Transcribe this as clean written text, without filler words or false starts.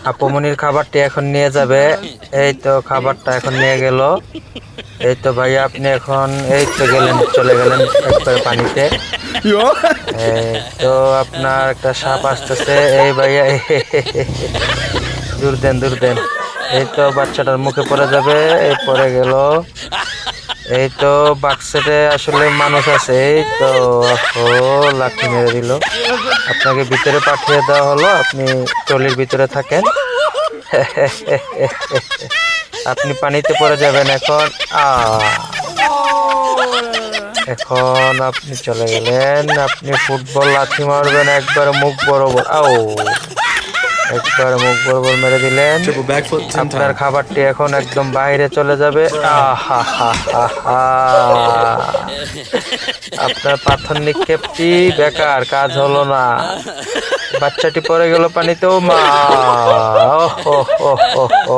আপুমনির খাবারটি এখন নিয়ে যাবে। এই তো খাবারটা এখন নিয়ে গেল। এই তো ভাইয়া আপনি এখন এই তো গেলেন, চলে গেলেন একবারে পানিতে। এই তো আপনার একটা সাপ আসতেছে। এই ভাইয়া দূর দেন, দূর দেন। এই তো বাচ্চাটার মুখে পড়ে যাবে। এই পড়ে গেল। এই তো বাক্সতে আসলে মানুষ আছে। এই তো ও লাঠি মেরে দিল। আপনাকে ভিতরে পাঠিয়ে দেওয়া হলো, আপনি ট্রলির ভিতরে থাকেন। আপনি পানিতে পড়ে যাবেন এখন। এখন আপনি চলে গেলেন। আপনি ফুটবল লাথি মারবেন একবার মুখ বরাবর। একবার মুখ বরাবর মেরে দিলেন। আপনার খাবারটি এখন একদম বাইরে চলে যাবে। আপনার পাথর নিক্ষেপটি বেকার, কাজ হলো না। বাচ্চাটি পড়ে গেল পানিতেও। মা ও